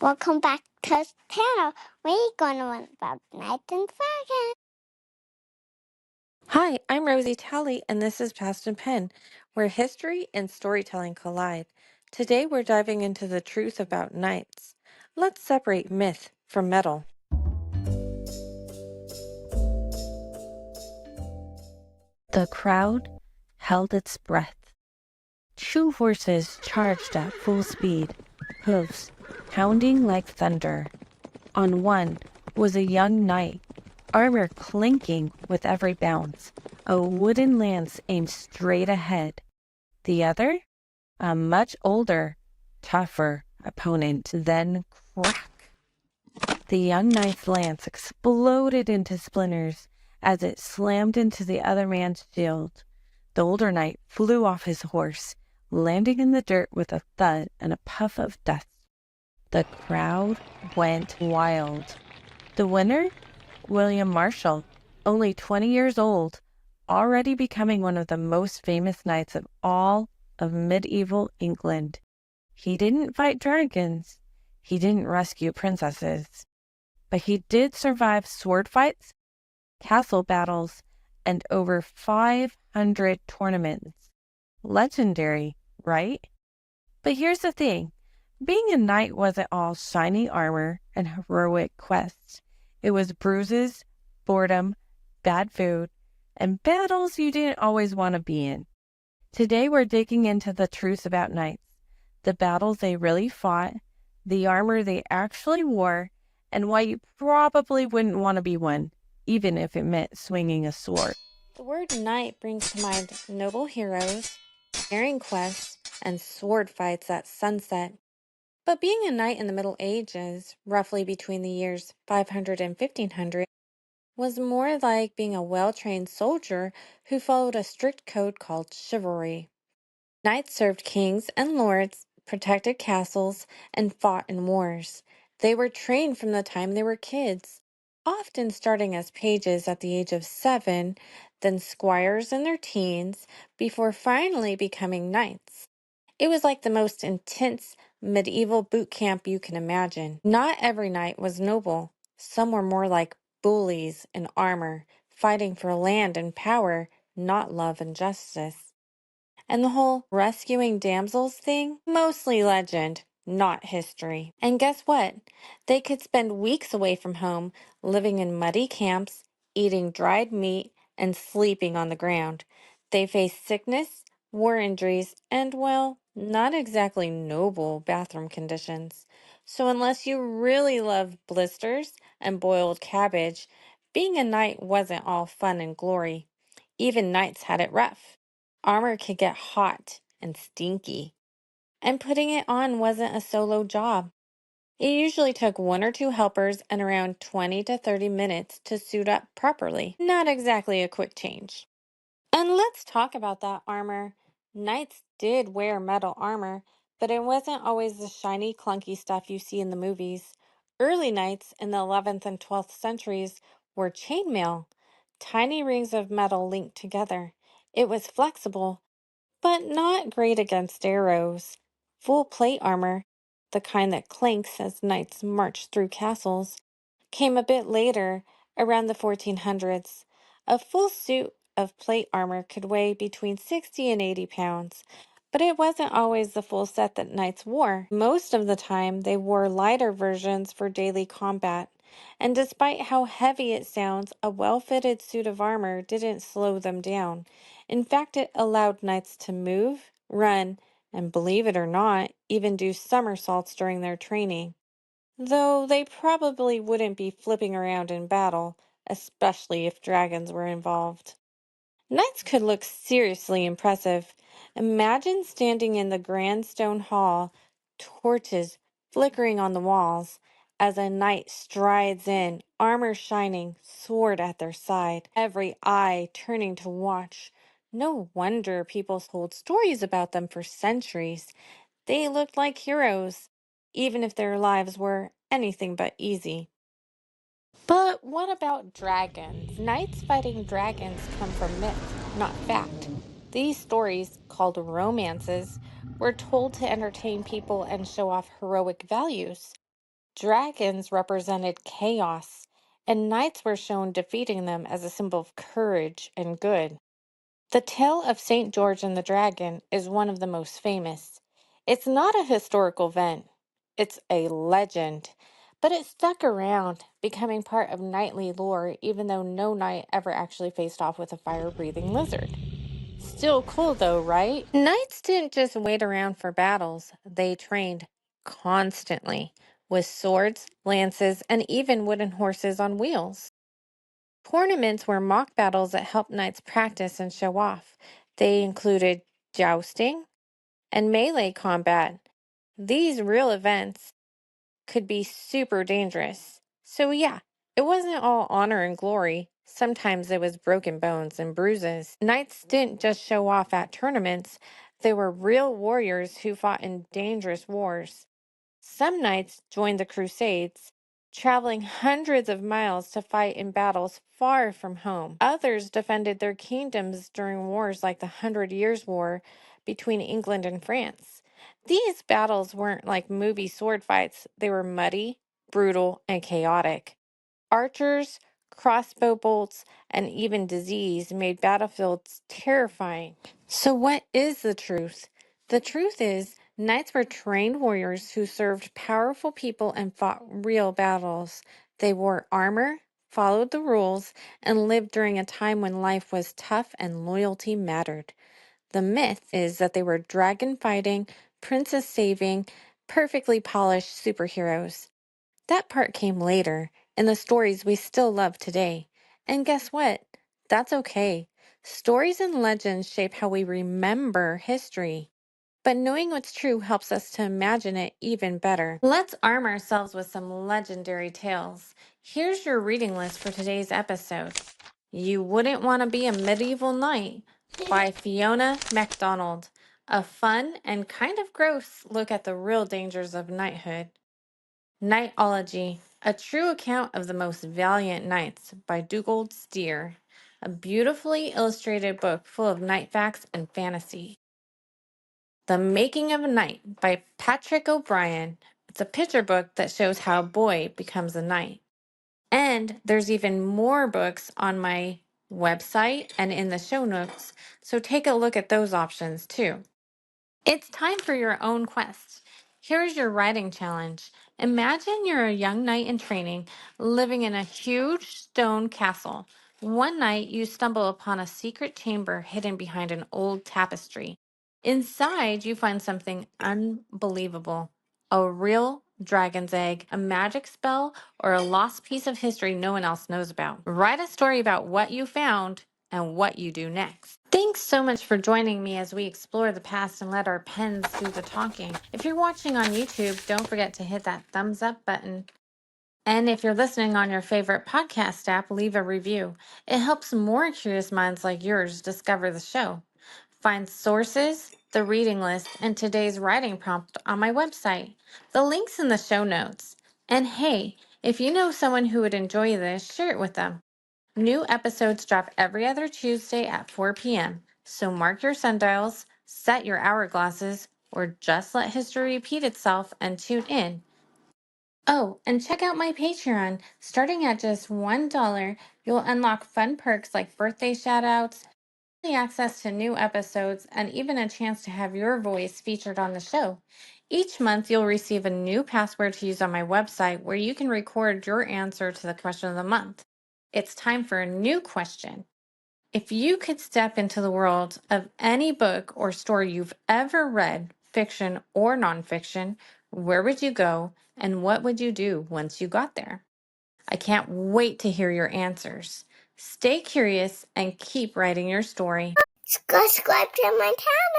Welcome back to the channel. We're going to learn about knights and dragons. Hi, I'm Rosie Talley, and this is Past and Pen, where history and storytelling collide. Today we're diving into the truth about knights. Let's separate myth from metal. The crowd held its breath. Two horses charged at full speed, hoofs pounding like thunder. On one was a young knight, armor clinking with every bounce, a wooden lance aimed straight ahead. The other, a much older, tougher opponent. Then crack! The young knight's lance exploded into splinters as it slammed into the other man's shield. The older knight flew off his horse, landing in the dirt with a thud and a puff of dust. The crowd went wild. The winner? William Marshall, only 20 years old, already becoming one of the most famous knights of all of medieval England. He didn't fight dragons. He didn't rescue princesses. But he did survive sword fights, castle battles, and over 500 tournaments. Legendary, right? But here's the thing. Being a knight wasn't all shiny armor and heroic quests. It was bruises, boredom, bad food, and battles you didn't always want to be in. Today we're digging into the truth about knights, the battles they really fought, the armor they actually wore, and why you probably wouldn't want to be one, even if it meant swinging a sword. The word knight brings to mind noble heroes, daring quests, and sword fights at sunset. But being a knight in the Middle Ages, roughly between the years 500 and 1500, was more like being a well-trained soldier who followed a strict code called chivalry. Knights served kings and lords, protected castles, and fought in wars. They were trained from the time they were kids, often starting as pages at the age of 7, then squires in their teens, before finally becoming knights. It was like the most intense medieval boot camp you can imagine. Not every knight was noble. Some were more like bullies in armor, fighting for land and power, not love and justice. And the whole rescuing damsels thing, mostly legend, not history. And guess what? They could spend weeks away from home, living in muddy camps, eating dried meat, and sleeping on the ground. They faced sickness, war injuries, and, well, not exactly noble bathroom conditions. So unless you really love blisters and boiled cabbage, being a knight wasn't all fun and glory. Even knights had it rough. Armor could get hot and stinky, and putting it on wasn't a solo job. It usually took one or two helpers and around 20 to 30 minutes to suit up properly. Not exactly a quick change. And let's talk about that armor. Knights did wear metal armor, but it wasn't always the shiny, clunky stuff you see in the movies. Early knights in the 11th and 12th centuries wore chainmail, tiny rings of metal linked together. It was flexible, but not great against arrows. Full plate armor, the kind that clanks as knights march through castles, came a bit later, around the 1400s. A full suit of plate armor could weigh between 60 and 80 pounds, but it wasn't always the full set that knights wore. Most of the time, they wore lighter versions for daily combat. And despite how heavy it sounds, a well-fitted suit of armor didn't slow them down. In fact, it allowed knights to move, run, and believe it or not, even do somersaults during their training. Though they probably wouldn't be flipping around in battle, especially if dragons were involved. Knights could look seriously impressive. Imagine standing in the grand stone hall, torches flickering on the walls, as a knight strides in, armor shining, sword at their side, every eye turning to watch. No wonder people told stories about them for centuries. They looked like heroes, even if their lives were anything but easy. But what about dragons? Knights fighting dragons come from myth, not fact. These stories, called romances, were told to entertain people and show off heroic values. Dragons represented chaos, and knights were shown defeating them as a symbol of courage and good. The tale of St. George and the Dragon is one of the most famous. It's not a historical event, it's a legend, but it stuck around, becoming part of knightly lore even though no knight ever actually faced off with a fire-breathing lizard. Still cool though, right? Knights didn't just wait around for battles, they trained constantly with swords, lances, and even wooden horses on wheels. Tournaments were mock battles that helped knights practice and show off. They included jousting and melee combat. These real events could be super dangerous. So, yeah, it wasn't all honor and glory. Sometimes it was broken bones and bruises. Knights didn't just show off at tournaments, they were real warriors who fought in dangerous wars. Some knights joined the Crusades, traveling hundreds of miles to fight in battles far from home. Others defended their kingdoms during wars like the Hundred Years' War between England and France. These battles weren't like movie sword fights, they were muddy, brutal, and chaotic. Archers, crossbow bolts, and even disease made battlefields terrifying. So, what is the truth? The truth is, knights were trained warriors who served powerful people and fought real battles. They wore armor, followed the rules, and lived during a time when life was tough and loyalty mattered. The myth is that they were dragon fighting, princess saving, perfectly polished superheroes. That part came later, in the stories we still love today. And guess what? That's okay. Stories and legends shape how we remember history. But knowing what's true helps us to imagine it even better. Let's arm ourselves with some legendary tales. Here's your reading list for today's episode. You Wouldn't Want to Be a Medieval Knight by Fiona MacDonald. A fun and kind of gross look at the real dangers of knighthood. Knightology, a true account of the most valiant knights by Dugald Steer, a beautifully illustrated book full of knight facts and fantasy. The Making of a Knight by Patrick O'Brien. It's a picture book that shows how a boy becomes a knight. And there's even more books on my website and in the show notes, so take a look at those options too. It's time for your own quest. Here's your writing challenge. Imagine you're a young knight in training, living in a huge stone castle. One night, you stumble upon a secret chamber hidden behind an old tapestry. Inside, you find something unbelievable: a real dragon's egg, a magic spell, or a lost piece of history no one else knows about. Write a story about what you found and what you do next. Thanks so much for joining me as we explore the past and let our pens do the talking. If you're watching on YouTube, don't forget to hit that thumbs up button. And if you're listening on your favorite podcast app, leave a review. It helps more curious minds like yours discover the show. Find sources, the reading list, and today's writing prompt on my website. The link's in the show notes. And hey, if you know someone who would enjoy this, share it with them. New episodes drop every other Tuesday at 4 p.m., so mark your sundials, set your hourglasses, or just let history repeat itself and tune in. Oh, and check out my Patreon. Starting at just $1, you'll unlock fun perks like birthday shoutouts, early access to new episodes, and even a chance to have your voice featured on the show. Each month, you'll receive a new password to use on my website where you can record your answer to the question of the month. It's time for a new question. If you could step into the world of any book or story you've ever read, fiction or nonfiction, where would you go and what would you do once you got there? I can't wait to hear your answers. Stay curious and keep writing your story. Subscribe to my channel.